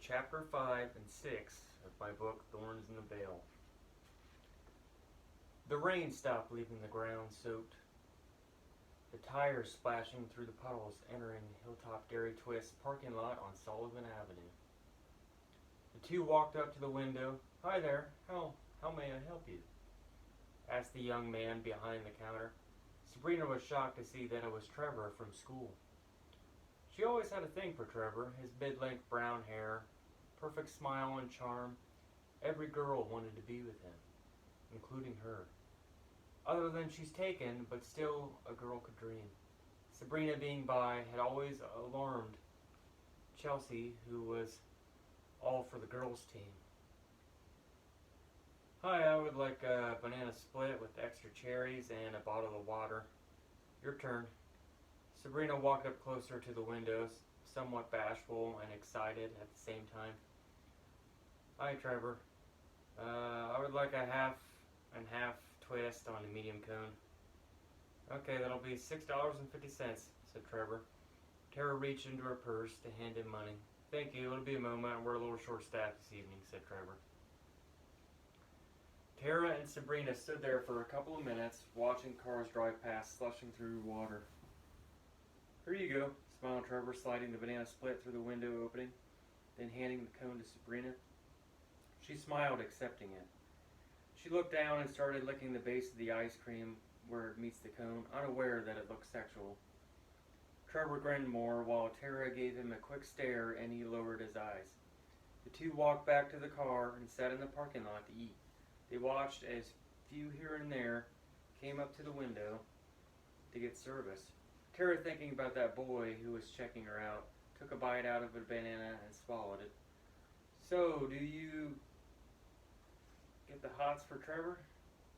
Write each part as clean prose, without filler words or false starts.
Chapter 5 and 6 of my book, Thorns in the Veil. The rain stopped, leaving the ground soaked. The tires splashing through the puddles, entering Hilltop Dairy Twist's parking lot on Sullivan Avenue. The two walked up to the window. "Hi there, how may I help you?" asked the young man behind the counter. Sabrina was shocked to see that it was Trevor from school. She always had a thing for Trevor, his mid-length brown hair, perfect smile and charm. Every girl wanted to be with him, including her. Other than she's taken, but still a girl could dream. Sabrina being bi had always alarmed Chelsea, who was all for the girls' team. "Hi, I would like a banana split with extra cherries and a bottle of water." "Your turn." Sabrina walked up closer to the windows, somewhat bashful and excited at the same time. "Hi, Trevor. I would like a half and half twist on a medium cone." "Okay, that'll be $6.50, said Trevor. Tara reached into her purse to hand him money. "Thank you, it'll be a moment. We're a little short-staffed this evening," said Trevor. Tara and Sabrina stood there for a couple of minutes, watching cars drive past, slushing through water. "Here you go," smiled Trevor, sliding the banana split through the window opening, then handing the cone to Sabrina. She smiled, accepting it. She looked down and started licking the base of the ice cream where it meets the cone, unaware that it looked sexual. Trevor grinned more, while Tara gave him a quick stare and he lowered his eyes. The two walked back to the car and sat in the parking lot to eat. They watched as few here and there came up to the window to get service. Tara, thinking about that boy who was checking her out, took a bite out of a banana and swallowed it. "So, do you get the hots for Trevor?"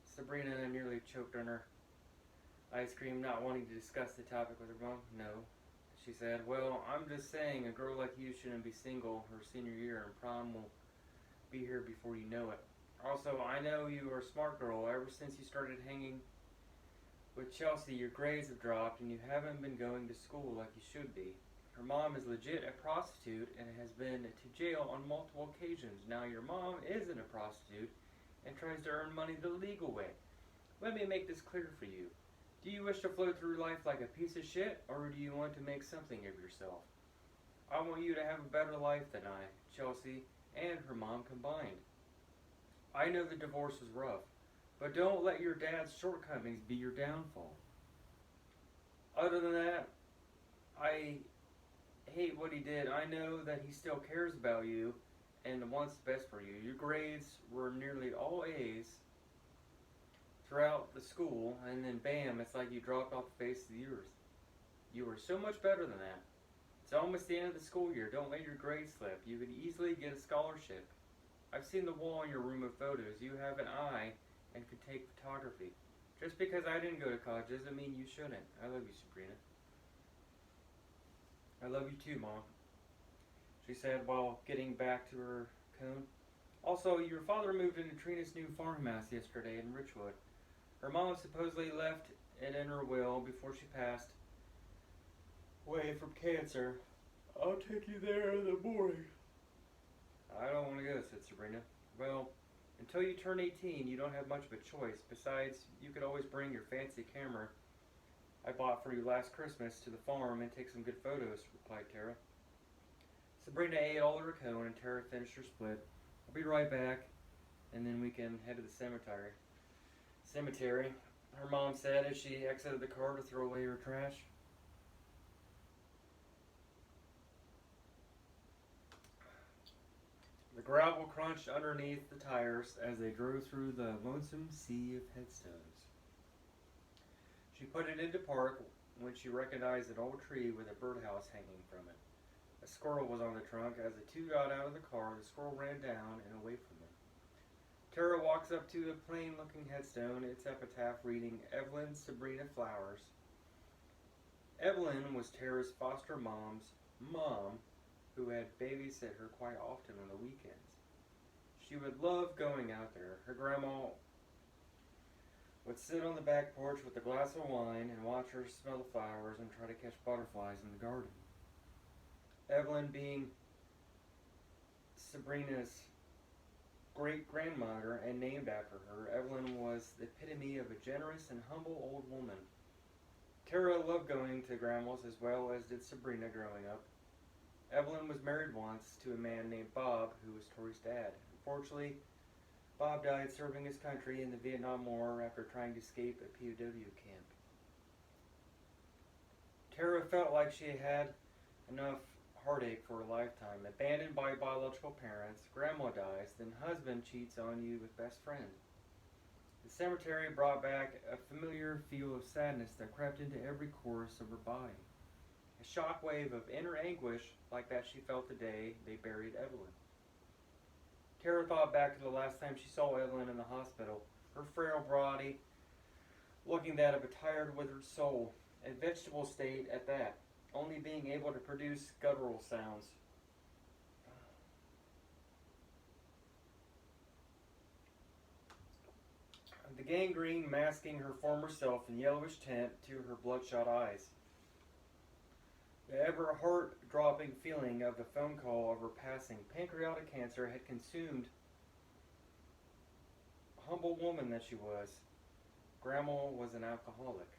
Sabrina nearly choked on her ice cream, not wanting to discuss the topic with her mom. "No," she said. "Well, I'm just saying a girl like you shouldn't be single her senior year, and prom will be here before you know it. Also, I know you are a smart girl. Ever since you started hanging with Chelsea, your grades have dropped and you haven't been going to school like you should be. Her mom is legit a prostitute and has been to jail on multiple occasions. Now your mom isn't a prostitute and tries to earn money the legal way. Let me make this clear for you. Do you wish to float through life like a piece of shit, or do you want to make something of yourself? I want you to have a better life than I, Chelsea, and her mom combined. I know the divorce was rough, but don't let your dad's shortcomings be your downfall. Other than that, I hate what he did. I know that he still cares about you and wants the best for you. Your grades were nearly all A's throughout the school, and then bam, it's like you dropped off the face of the earth. You were so much better than that. It's almost the end of the school year. Don't let your grades slip. You could easily get a scholarship. I've seen the wall in your room of photos. You have an eye and could take photography. Just because I didn't go to college doesn't mean you shouldn't. I love you, Sabrina." "I love you too, Mom," she said while getting back to her cone. "Also, your father moved into Trina's new farmhouse yesterday in Richwood. Her mom supposedly left it in her will before she passed away from cancer. I'll take you there in the morning." "I don't want to go," said Sabrina. "Well, until you turn 18, you don't have much of a choice. Besides, you could always bring your fancy camera I bought for you last Christmas to the farm and take some good photos," replied Tara. Sabrina ate all of her cone and Tara finished her split. "I'll be right back, and then we can head to the cemetery." Her mom said as she exited the car to throw away her trash. The gravel crunched underneath the tires as they drove through the lonesome sea of headstones. She put it into park when she recognized an old tree with a birdhouse hanging from it. A squirrel was on the trunk. As the two got out of the car, the squirrel ran down and away from them. Tara walks up to a plain-looking headstone, its epitaph reading, "Evelyn Sabrina Flowers." Evelyn was Tara's foster mom's mom, who had babysit her quite often on the weekends. She would love going out there. Her grandma would sit on the back porch with a glass of wine and watch her smell the flowers and try to catch butterflies in the garden. Evelyn, being Sabrina's great-grandmother and named after her, Evelyn was the epitome of a generous and humble old woman. Tara loved going to Grandma's as well as did Sabrina growing up. Evelyn was married once to a man named Bob, who was Tori's dad. Unfortunately, Bob died serving his country in the Vietnam War after trying to escape a POW camp. Tara felt like she had enough heartache for a lifetime. Abandoned by biological parents, grandma dies, then husband cheats on you with best friend. The cemetery brought back a familiar feel of sadness that crept into every course of her body. A shockwave of inner anguish like that she felt the day they buried Evelyn. Tara thought back to the last time she saw Evelyn in the hospital, her frail body looking that of a tired, withered soul, a vegetable state at that, only being able to produce guttural sounds. The gangrene masking her former self in yellowish tint to her bloodshot eyes. The ever heart-dropping feeling of the phone call of her passing. Pancreatic cancer had consumed the humble woman that she was. Grandma was an alcoholic.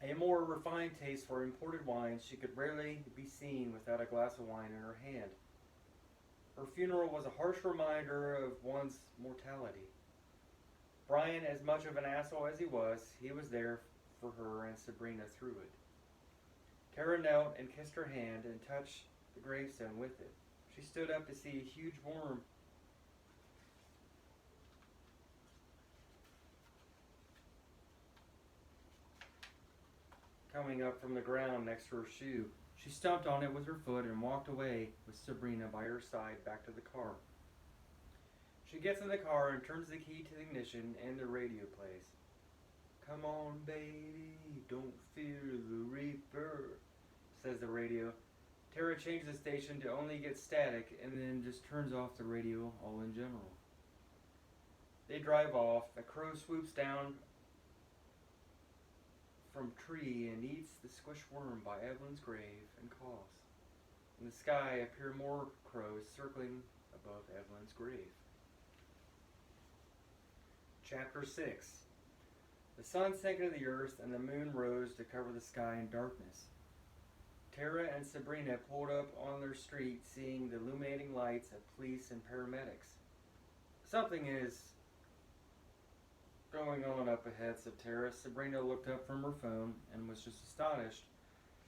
A more refined taste for imported wines, she could rarely be seen without a glass of wine in her hand. Her funeral was a harsh reminder of one's mortality. Brian, as much of an asshole as he was there for her and Sabrina through it. Tara knelt and kissed her hand and touched the gravestone with it. She stood up to see a huge worm coming up from the ground next to her shoe. She stomped on it with her foot and walked away with Sabrina by her side back to the car. She gets in the car and turns the key to the ignition and the radio plays. "Come on, baby, don't fear the reaper," says the radio. Tara changes the station to only get static and then just turns off the radio all in general. They drive off. A crow swoops down from tree and eats the squish worm by Evelyn's grave and coughs. In the sky appear more crows circling above Evelyn's grave. Chapter 6. The sun sank into the earth and the moon rose to cover the sky in darkness. Tara and Sabrina pulled up on their street, seeing the illuminating lights of police and paramedics. "Something is going on up ahead," said Tara. Sabrina looked up from her phone and was just astonished,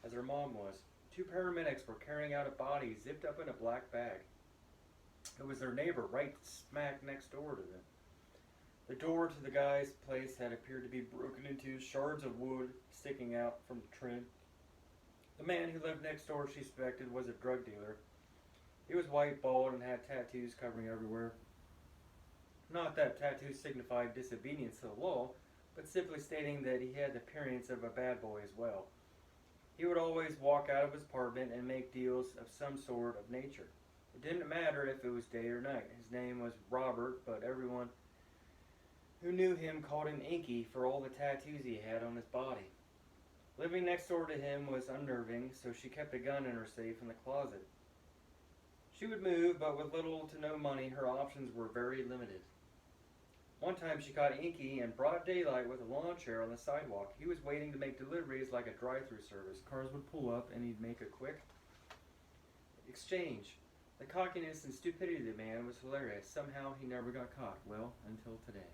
as her mom was. 2 paramedics were carrying out a body zipped up in a black bag. It was their neighbor right smack next door to them. The door to the guy's place had appeared to be broken into, shards of wood sticking out from the trim. The man who lived next door, she suspected, was a drug dealer. He was white, bald, and had tattoos covering everywhere. Not that tattoos signified disobedience to the law, but simply stating that he had the appearance of a bad boy as well. He would always walk out of his apartment and make deals of some sort of nature. It didn't matter if it was day or night. His name was Robert, but everyone who knew him called him Inky for all the tattoos he had on his body. Living next door to him was unnerving, so she kept a gun in her safe in the closet. She would move, but with little to no money, her options were very limited. One time she caught Inky in broad daylight with a lawn chair on the sidewalk. He was waiting to make deliveries like a drive-through service. Cars would pull up and he'd make a quick exchange. The cockiness and stupidity of the man was hilarious. Somehow he never got caught. Well, until today.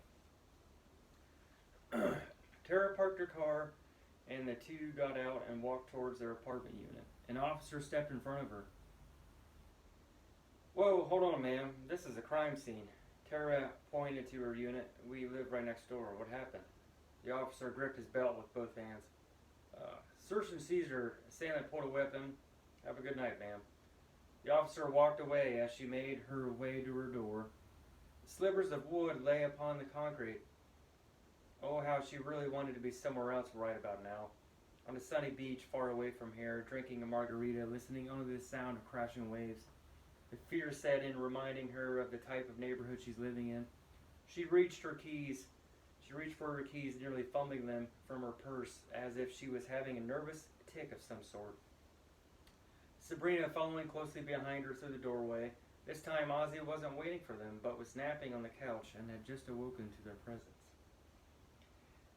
Tara parked her car and the two got out and walked towards their apartment unit. An officer stepped in front of her. "Whoa, hold on, ma'am. This is a crime scene." Tara pointed to her unit. "We live right next door. What happened?" The officer gripped his belt with both hands. Search and seizure. Assailant pulled a weapon. "Have a good night, ma'am." The officer walked away as she made her way to her door. Slivers of wood lay upon the concrete. Oh, how she really wanted to be somewhere else right about now. On a sunny beach far away from here, drinking a margarita, listening only to the sound of crashing waves. The fear set in, reminding her of the type of neighborhood she's living in. She reached for her keys, nearly fumbling them from her purse, as if she was having a nervous tic of some sort. Sabrina following closely behind her through the doorway. This time Ozzy wasn't waiting for them, but was napping on the couch and had just awoken to their presence.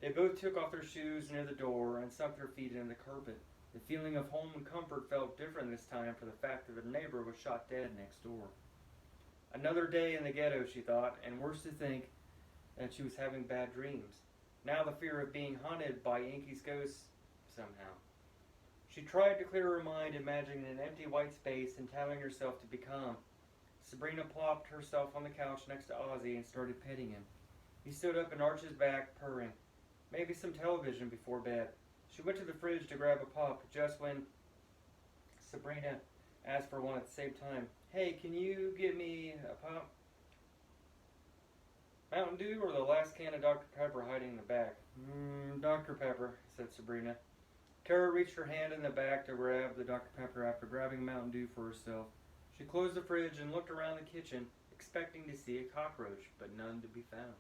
They both took off their shoes near the door and sunk their feet into the carpet. The feeling of home and comfort felt different this time for the fact that their neighbor was shot dead next door. Another day in the ghetto, she thought, and worse to think that she was having bad dreams. Now the fear of being haunted by Inky's ghost somehow. She tried to clear her mind, imagining an empty white space and telling herself to be calm. Sabrina plopped herself on the couch next to Ozzy and started petting him. He stood up and arched his back, purring. Maybe some television before bed. She went to the fridge to grab a pop just when Sabrina asked for one at the same time. Hey, can you get me a pop? Mountain Dew or the last can of Dr. Pepper hiding in the back? Dr. Pepper, said Sabrina. Tara reached her hand in the back to grab the Dr. Pepper after grabbing Mountain Dew for herself. She closed the fridge and looked around the kitchen, expecting to see a cockroach, but none to be found.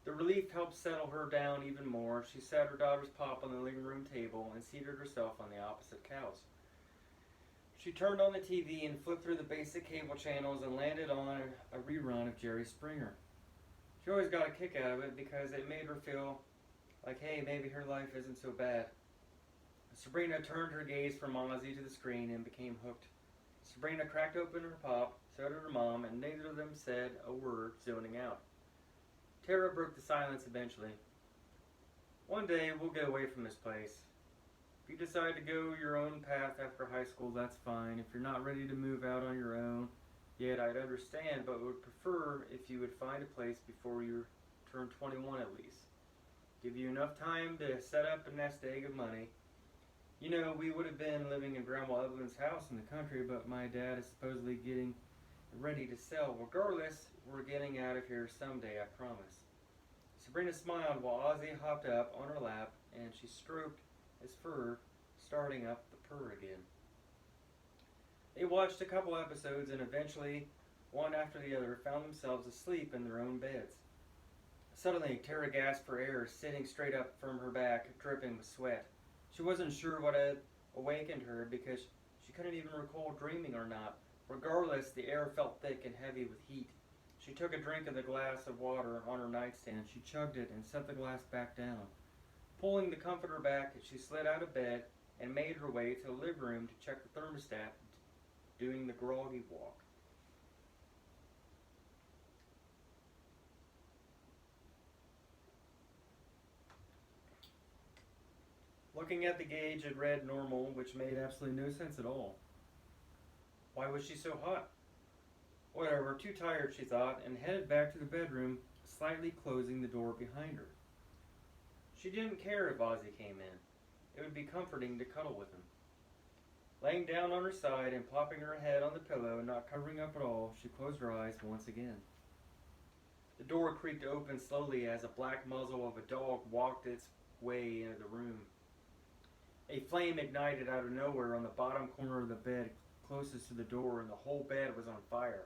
The relief helped settle her down even more. She set her daughter's pop on the living room table and seated herself on the opposite couch. She turned on the TV and flipped through the basic cable channels and landed on a rerun of Jerry Springer. She always got a kick out of it because it made her feel like, hey, maybe her life isn't so bad. Sabrina turned her gaze from Ozzy to the screen and became hooked. Sabrina cracked open her pop, so did her mom, and neither of them said a word, zoning out. Tara broke the silence eventually. One day we'll get away from this place. If you decide to go your own path after high school, that's fine. If you're not ready to move out on your own yet, I'd understand, but would prefer if you would find a place before you turn 21 at least. Give you enough time to set up a nest egg of money. You know, we would have been living in Grandma Evelyn's house in the country, but my dad is supposedly getting ready to sell. Regardless, we're getting out of here someday, I promise. Sabrina smiled while Ozzy hopped up on her lap and she stroked his fur, starting up the purr again. They watched a couple episodes and eventually, one after the other, found themselves asleep in their own beds. Suddenly, Tara gasped for air, sitting straight up from her back, dripping with sweat. She wasn't sure what had awakened her because she couldn't even recall dreaming or not. Regardless, the air felt thick and heavy with heat. She took a drink of the glass of water on her nightstand. She chugged it and set the glass back down. Pulling the comforter back, she slid out of bed and made her way to the living room to check the thermostat, doing the groggy walk. Looking at the gauge, it read normal, which made absolutely no sense at all. Why was she so hot? Whatever, too tired, she thought, and headed back to the bedroom, slightly closing the door behind her. She didn't care if Ozzy came in. It would be comforting to cuddle with him. Laying down on her side and plopping her head on the pillow, not covering up at all, she closed her eyes once again. The door creaked open slowly as a black muzzle of a dog walked its way into the room. A flame ignited out of nowhere on the bottom corner of the bed closest to the door, and the whole bed was on fire.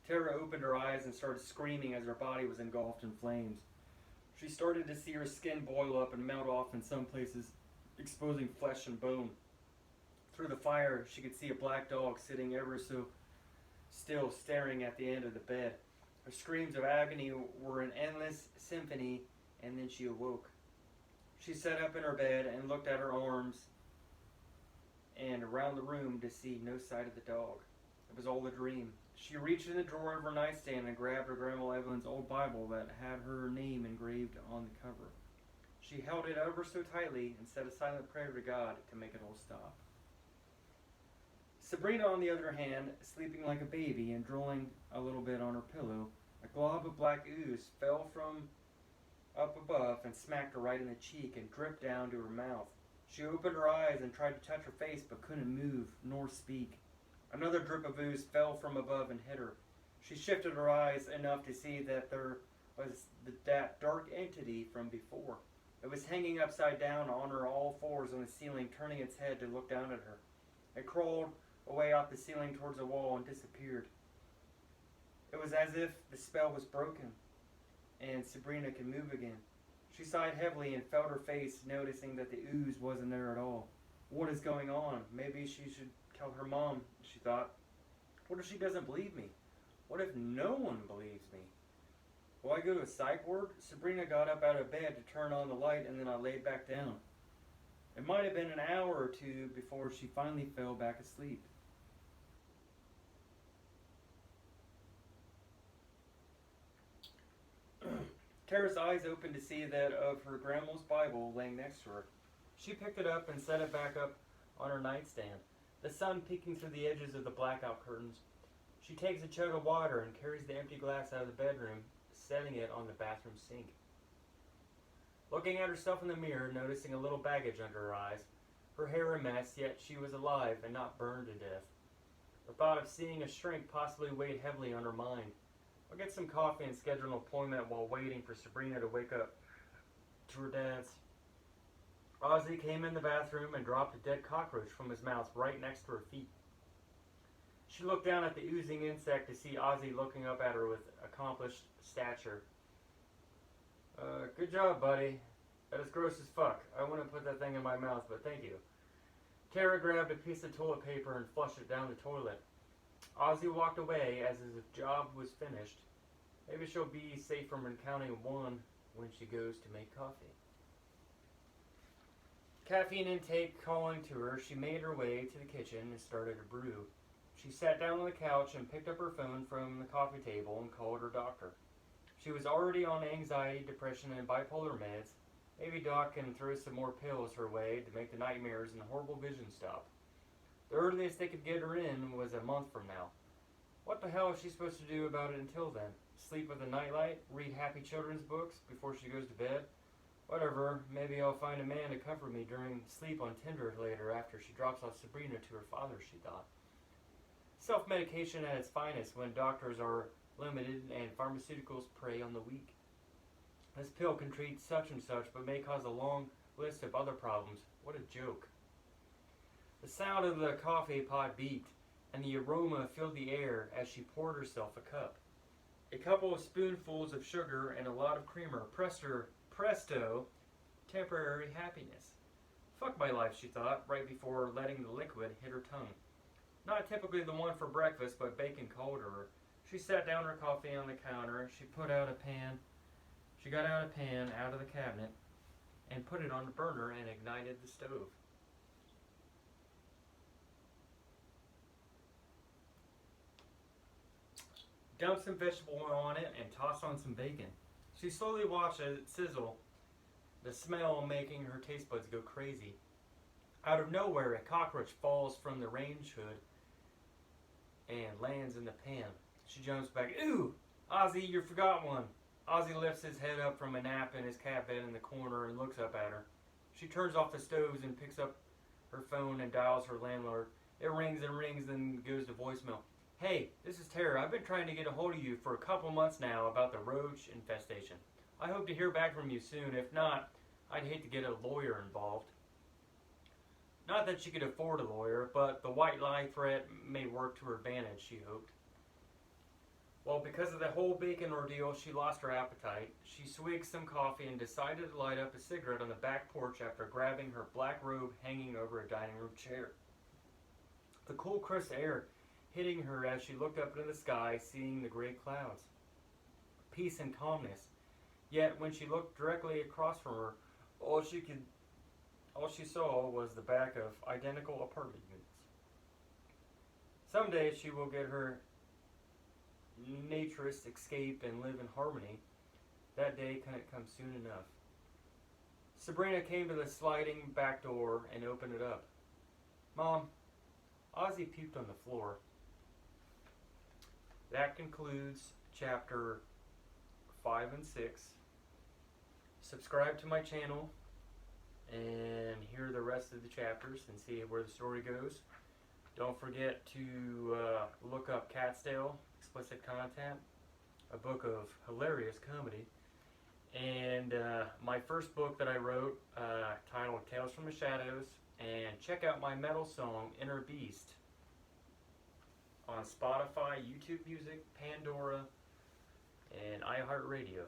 Tara opened her eyes and started screaming as her body was engulfed in flames. She started to see her skin boil up and melt off in some places, exposing flesh and bone. Through the fire, she could see a black dog sitting ever so still, staring at the end of the bed. Her screams of agony were an endless symphony, and then she awoke. She sat up in her bed and looked at her arms and around the room to see no sight of the dog. It was all a dream. She reached in the drawer of her nightstand and grabbed her Grandma Evelyn's old Bible that had her name engraved on the cover. She held it ever so tightly and said a silent prayer to God to make it all stop. Sabrina, on the other hand, sleeping like a baby and drooling a little bit on her pillow, a glob of black ooze fell from up above and smacked her right in the cheek and dripped down to her mouth. She opened her eyes and tried to touch her face but couldn't move nor speak. Another drip of ooze fell from above and hit her. She shifted her eyes enough to see that there was that dark entity from before. It was hanging upside down on her all fours on the ceiling, turning its head to look down at her. It crawled away off the ceiling towards the wall and disappeared. It was as if the spell was broken and Sabrina could move again. She sighed heavily and felt her face, noticing that the ooze wasn't there at all. What is going on? Maybe she should tell her mom, she thought. What if she doesn't believe me? What if no one believes me? Will I go to a psych ward? Sabrina got up out of bed to turn on the light, and then I laid back down. It might have been an hour or two before she finally fell back asleep. Tara's eyes opened to see that of her grandma's Bible laying next to her. She picked it up and set it back up on her nightstand, the sun peeking through the edges of the blackout curtains. She takes a chug of water and carries the empty glass out of the bedroom, setting it on the bathroom sink. Looking at herself in the mirror, noticing a little baggage under her eyes, her hair a mess, yet she was alive and not burned to death. The thought of seeing a shrink possibly weighed heavily on her mind. I'll get some coffee and schedule an appointment while waiting for Sabrina to wake up to her dad's. Ozzy came in the bathroom and dropped a dead cockroach from his mouth right next to her feet. She looked down at the oozing insect to see Ozzy looking up at her with accomplished stature. Good job, buddy. That is gross as fuck. I wouldn't put that thing in my mouth, but thank you. Tara grabbed a piece of toilet paper and flushed it down the toilet. Ozzy walked away as his job was finished. Maybe she'll be safe from counting one when she goes to make coffee. Caffeine intake calling to her, she made her way to the kitchen and started to brew. She sat down on the couch and picked up her phone from the coffee table and called her doctor. She was already on anxiety, depression, and bipolar meds. Maybe Doc can throw some more pills her way to make the nightmares and the horrible vision stop. The earliest they could get her in was a month from now. What the hell is she supposed to do about it until then? Sleep with a nightlight? Read happy children's books before she goes to bed? Whatever, maybe I'll find a man to comfort me during sleep on Tinder later after she drops off Sabrina to her father, she thought. Self-medication at its finest when doctors are limited and pharmaceuticals prey on the weak. This pill can treat such and such but may cause a long list of other problems. What a joke. The sound of the coffee pot beeped and the aroma filled the air as she poured herself a cup. A couple of spoonfuls of sugar and a lot of creamer presto, temporary happiness. Fuck my life, she thought, right before letting the liquid hit her tongue. Not typically the one for breakfast, but bacon called her. She set down her coffee on the counter. She got out a pan out of the cabinet and put it on the burner and ignited the stove. Dumped some vegetable oil on it and tossed on some bacon. She slowly watched it sizzle, the smell making her taste buds go crazy. Out of nowhere, a cockroach falls from the range hood and lands in the pan. She jumps back. Ooh! Ozzy, you forgot one. Ozzy lifts his head up from a nap in his cat bed in the corner and looks up at her. She turns off the stoves and picks up her phone and dials her landlord. It rings and rings, then goes to voicemail. Hey, this is Tara. I've been trying to get a hold of you for a couple months now about the roach infestation. I hope to hear back from you soon. If not, I'd hate to get a lawyer involved. Not that she could afford a lawyer, but the white lie threat may work to her advantage, she hoped. Well, because of the whole bacon ordeal, she lost her appetite. She swigged some coffee and decided to light up a cigarette on the back porch after grabbing her black robe hanging over a dining room chair. The cool, crisp air hitting her as she looked up into the sky, seeing the gray clouds. Peace and calmness. Yet, when she looked directly across from her, all she saw was the back of identical apartment units. Someday she will get her naturist escape and live in harmony. That day couldn't come soon enough. Sabrina came to the sliding back door and opened it up. Mom, Ozzy puked on the floor. That concludes chapter 5 and 6. Subscribe to my channel and hear the rest of the chapters and see where the story goes. Don't forget to look up Cat's-Tale, explicit content, a book of hilarious comedy, and my first book that I wrote titled Tales from the Shadows, and check out my metal song Inner Beast on Spotify, YouTube Music, Pandora, and iHeartRadio.